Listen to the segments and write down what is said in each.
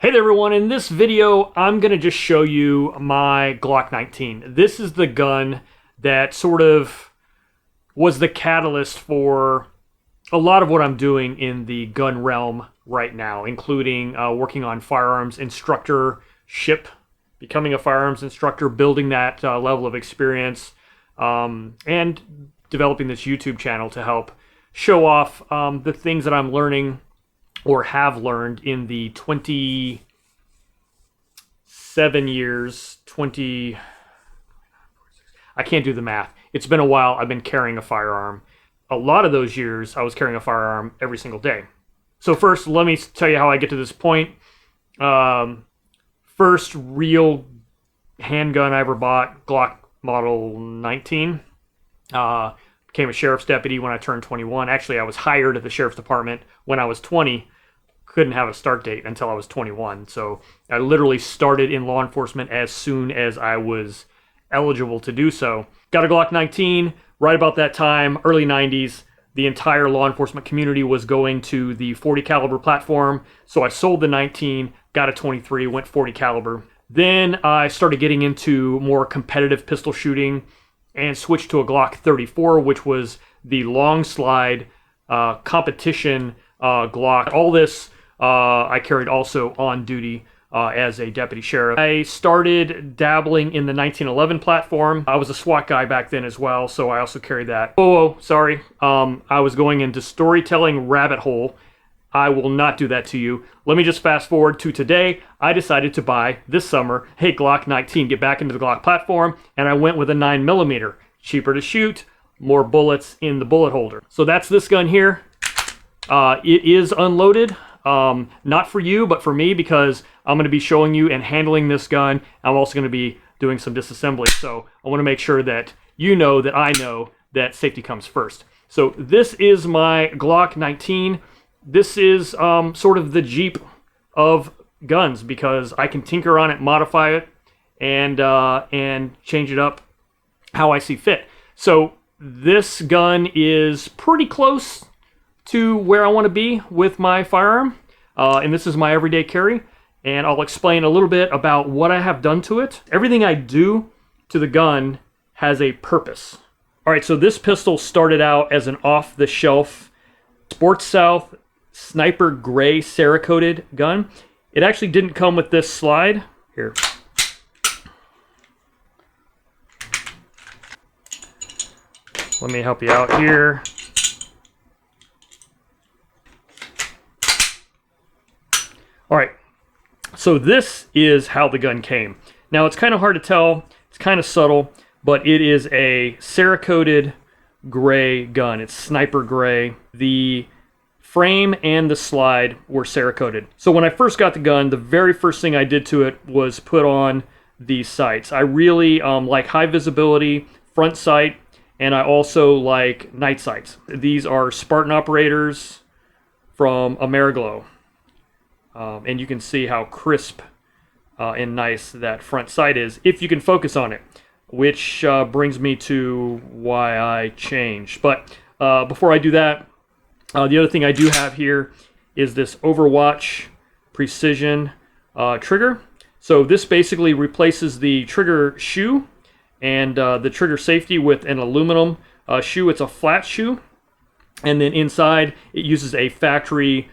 Hey there everyone, in this video I'm going to just show you my Glock 19. This is the gun that sort of was the catalyst for a lot of what I'm doing in the gun realm right now, including working on firearms instructorship, becoming a firearms instructor, building that level of experience, and developing this YouTube channel to help show off the things that I'm learning or have learned in the 27 years, I can't do the math. It's been a while I've been carrying a firearm. A lot of those years I was carrying a firearm every single day. So first, let me tell you how I get to this point. First real handgun I ever bought, Glock Model 19. Became a sheriff's deputy when I turned 21. Actually, I was hired at the sheriff's department when I was 20. Couldn't have a start date until I was 21. So I literally started in law enforcement as soon as I was eligible to do so. Got a Glock 19 right about that time, early 90s. The entire law enforcement community was going to the 40 caliber platform. So I sold the 19, got a 23, went 40 caliber. Then I started getting into more competitive pistol shooting and switched to a Glock 34, which was the long slide competition Glock. All this I carried also on duty as a deputy sheriff. I started dabbling in the 1911 platform. I was a SWAT guy back then as well, so I also carried that. Sorry. I was going into storytelling rabbit hole. I will not do that to you. Let me just fast forward to today. I decided to buy this summer a Glock 19, get back into the Glock platform, and I went with a 9mm. Cheaper to shoot, more bullets in the bullet holder. So that's this gun here. It is unloaded. Not for you, but for me, because I'm going to be showing you and handling this gun. I'm also going to be doing some disassembly. So I want to make sure that you know that I know that safety comes first. So this is my Glock 19. This is sort of the Jeep of guns because I can tinker on it, modify it, and change it up how I see fit. So this gun is pretty close to where I want to be with my firearm, and this is my everyday carry, and I'll explain a little bit about what I have done to it. Everything I do to the gun has a purpose. All right, so this pistol started out as an off-the-shelf Sports South Sniper Gray Cerakoted gun. It actually didn't come with this slide. Here. Let me help you out here. All right, so this is how the gun came. Now it's kind of hard to tell, it's kind of subtle, but it is a Cerakoted gray gun. It's sniper gray. The frame and the slide were Cerakoted. So when I first got the gun, the very first thing I did to it was put on these sights. I really like high visibility front sight, and I also like night sights. These are Spartan operators from Ameriglo. And you can see how crisp and nice that front sight is if you can focus on it, which brings me to why I changed. But before I do that, the other thing I do have here is this Overwatch precision trigger. So this basically replaces the trigger shoe and the trigger safety with an aluminum shoe. It's a flat shoe, and then inside it uses a factory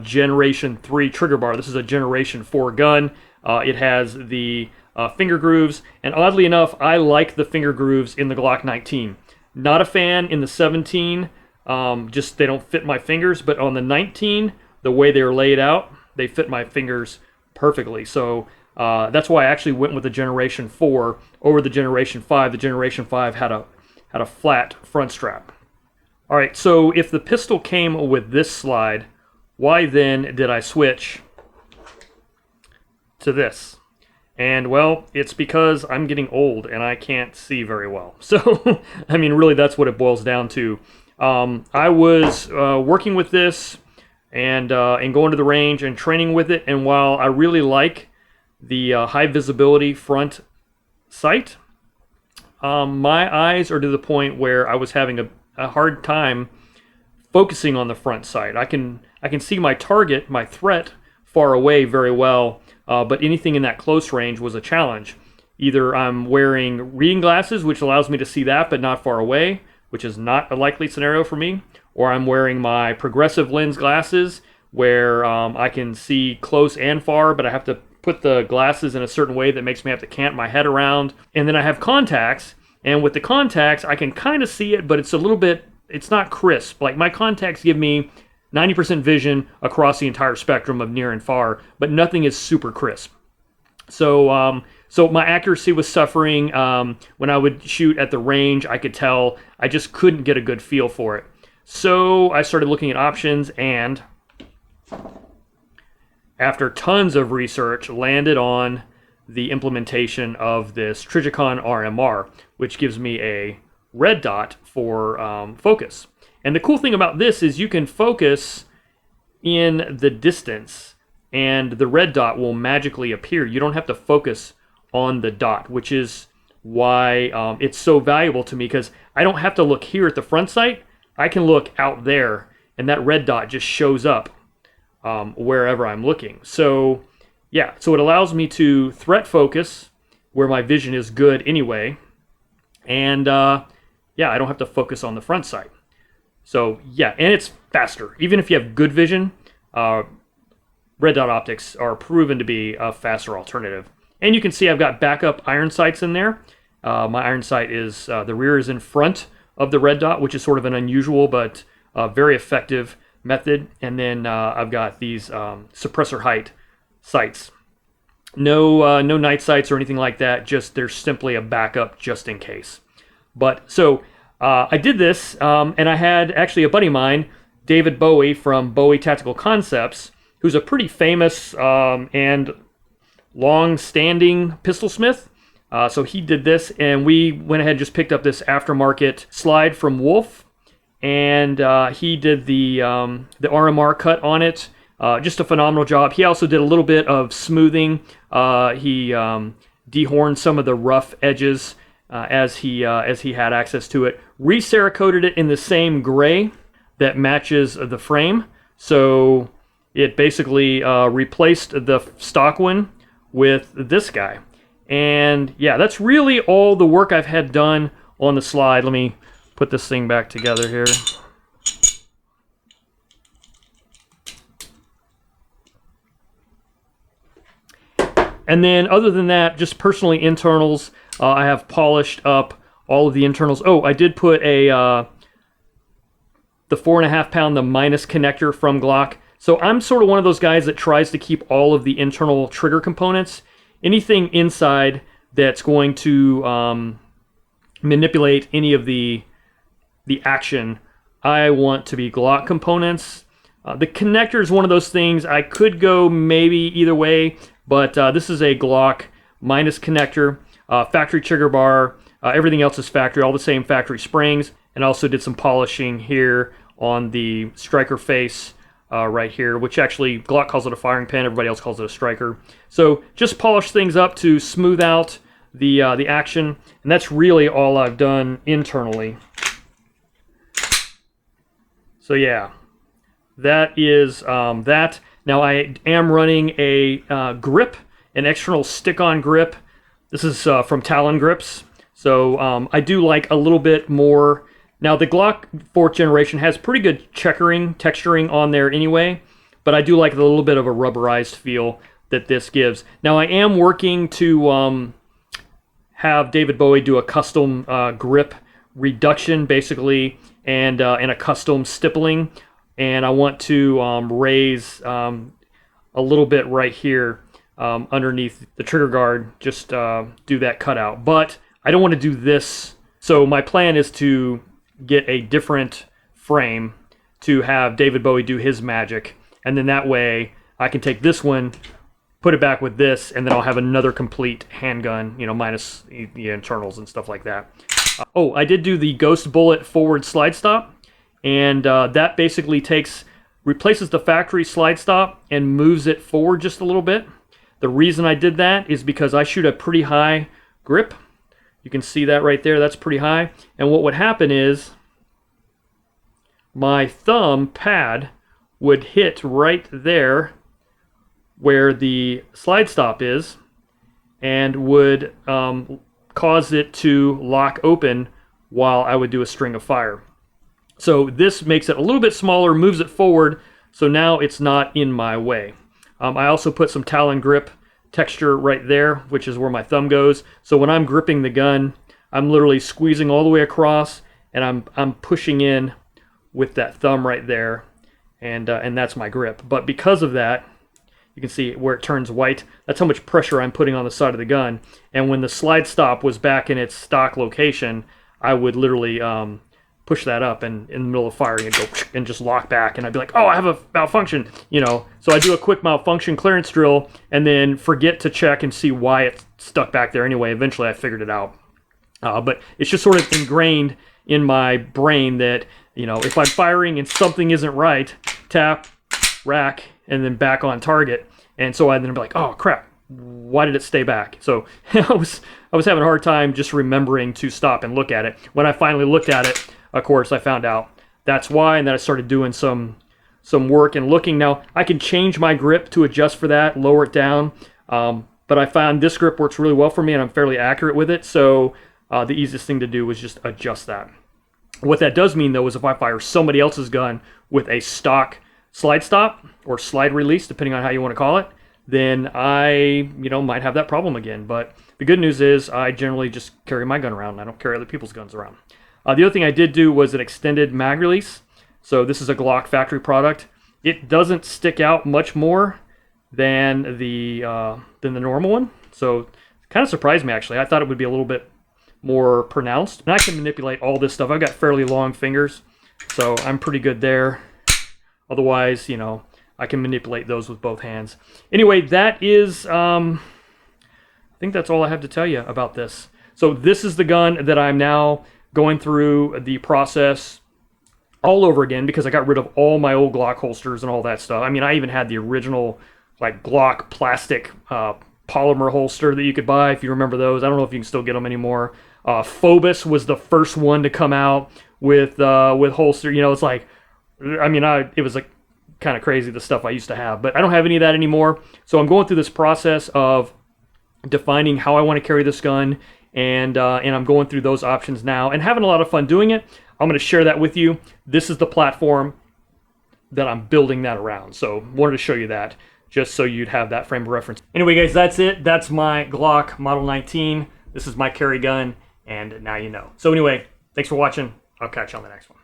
Generation 3 trigger bar. This is a Generation 4 gun. It has the finger grooves, and oddly enough, I like the finger grooves in the Glock 19. Not a fan in the 17, just they don't fit my fingers, but on the 19, the way they're laid out, they fit my fingers perfectly. So that's why I actually went with the Generation 4 over the Generation 5. The Generation 5 had a flat front strap. All right, so if the pistol came with this slide, why then did I switch to this? And well, it's because I'm getting old and I can't see very well. So, I mean, really that's what it boils down to. I was working with this and going to the range and training with it, and while I really like the high visibility front sight, my eyes are to the point where I was having a hard time focusing on the front sight. I can see my target, my threat, far away very well, but anything in that close range was a challenge. Either I'm wearing reading glasses, which allows me to see that, but not far away, which is not a likely scenario for me, or I'm wearing my progressive lens glasses, where I can see close and far, but I have to put the glasses in a certain way that makes me have to cant my head around. And then I have contacts, and with the contacts, I can kind of see it, but it's a little bit, it's not crisp. Like, my contacts give me 90% vision across the entire spectrum of near and far, but nothing is super crisp. So so my accuracy was suffering. When I would shoot at the range, I could tell I just couldn't get a good feel for it. So I started looking at options, and after tons of research, landed on the implementation of this Trijicon RMR, which gives me a red dot for focus. And the cool thing about this is you can focus in the distance, and the red dot will magically appear. You don't have to focus on the dot, which is why it's so valuable to me, because I don't have to look here at the front sight. I can look out there, and that red dot just shows up wherever I'm looking. So yeah, so it allows me to threat focus where my vision is good anyway, and yeah, I don't have to focus on the front sight. So yeah, and it's faster. Even if you have good vision, red dot optics are proven to be a faster alternative. And you can see I've got backup iron sights in there. My iron sight is, the rear is in front of the red dot, which is sort of an unusual but very effective method. And then I've got these suppressor height sights. No night sights or anything like that. Just there's simply a backup just in case. But so I did this, and I had actually a buddy of mine, David Bowie from Bowie Tactical Concepts, who's a pretty famous and long-standing pistol smith. So he did this, and we went ahead and just picked up this aftermarket slide from Wolf, and he did the RMR cut on it. Just a phenomenal job. He also did a little bit of smoothing. He dehorned some of the rough edges as he had access to it. Re-cerakoted it in the same gray that matches the frame. So it basically replaced the stock one with this guy. And yeah, that's really all the work I've had done on the slide. Let me put this thing back together here. And then other than that, just personally internals, I have polished up all of the internals. Oh, I did put the 4.5 pound, the minus connector from Glock. So I'm sort of one of those guys that tries to keep all of the internal trigger components. Anything inside that's going to manipulate any of the action, I want to be Glock components. The connector is one of those things I could go maybe either way, but this is a Glock minus connector, factory trigger bar, everything else is factory, all the same factory springs, and also did some polishing here on the striker face right here, which actually Glock calls it a firing pin, everybody else calls it a striker. So just polish things up to smooth out the action, and that's really all I've done internally. So yeah, that is that. Now I am running a grip, an external stick-on grip. This is from Talon Grips. So I do like a little bit more. Now the Glock 4th generation has pretty good texturing on there anyway, but I do like the little bit of a rubberized feel that this gives. Now I am working to have David Bowie do a custom grip reduction basically, and a custom stippling, and I want to raise a little bit right here underneath the trigger guard, just do that cutout. But I don't want to do this, so my plan is to get a different frame to have David Bowie do his magic, and then that way I can take this one, put it back with this, and then I'll have another complete handgun, you know, minus the internals and stuff like that. Oh, I did do the Ghost Bullet forward slide stop, and that basically replaces the factory slide stop and moves it forward just a little bit. The reason I did that is because I shoot a pretty high grip. You can see that right there, that's pretty high. And what would happen is my thumb pad would hit right there where the slide stop is and would cause it to lock open while I would do a string of fire. So this makes it a little bit smaller, moves it forward, so now it's not in my way. I also put some Talon grip texture right there, which is where my thumb goes. So when I'm gripping the gun, I'm literally squeezing all the way across, and I'm pushing in with that thumb right there, and that's my grip. But because of that, you can see where it turns white. That's how much pressure I'm putting on the side of the gun. And when the slide stop was back in its stock location, I would literally push that up, and in the middle of firing, it'd go and just lock back, and I'd be like, oh, I have a malfunction, you know. So I do a quick malfunction clearance drill, and then forget to check and see why it's stuck back there anyway. Eventually, I figured it out. But it's just sort of ingrained in my brain that, you know, if I'm firing and something isn't right, tap, rack, and then back on target. And so I'd then be like, oh, crap, why did it stay back? So I was having a hard time just remembering to stop and look at it. When I finally looked at it, of course, I found out that's why, and then I started doing some work and looking. Now, I can change my grip to adjust for that, lower it down, but I found this grip works really well for me, and I'm fairly accurate with it, so the easiest thing to do was just adjust that. What that does mean, though, is if I fire somebody else's gun with a stock slide stop or slide release, depending on how you want to call it, then I, might have that problem again. But the good news is I generally just carry my gun around. I don't carry other people's guns around. The other thing I did do was an extended mag release. So this is a Glock factory product. It doesn't stick out much more than the normal one. So it kind of surprised me, actually. I thought it would be a little bit more pronounced. And I can manipulate all this stuff. I've got fairly long fingers, so I'm pretty good there. Otherwise, I can manipulate those with both hands. Anyway, that is, I think that's all I have to tell you about this. So this is the gun that I'm now going through the process all over again because I got rid of all my old Glock holsters and all that stuff. I mean, I even had the original Glock plastic polymer holster that you could buy, if you remember those. I don't know if you can still get them anymore. Phobos was the first one to come out with holster. It's like, it was like kind of crazy, the stuff I used to have, but I don't have any of that anymore. So I'm going through this process of defining how I want to carry this gun, and I'm going through those options now and having a lot of fun doing it. I'm going to share that with you. This is the platform that I'm building that around. So wanted to show you that just so you'd have that frame of reference. Anyway, guys, that's it. That's my Glock Model 19. This is my carry gun, and now you know. So anyway, thanks for watching. I'll catch you on the next one.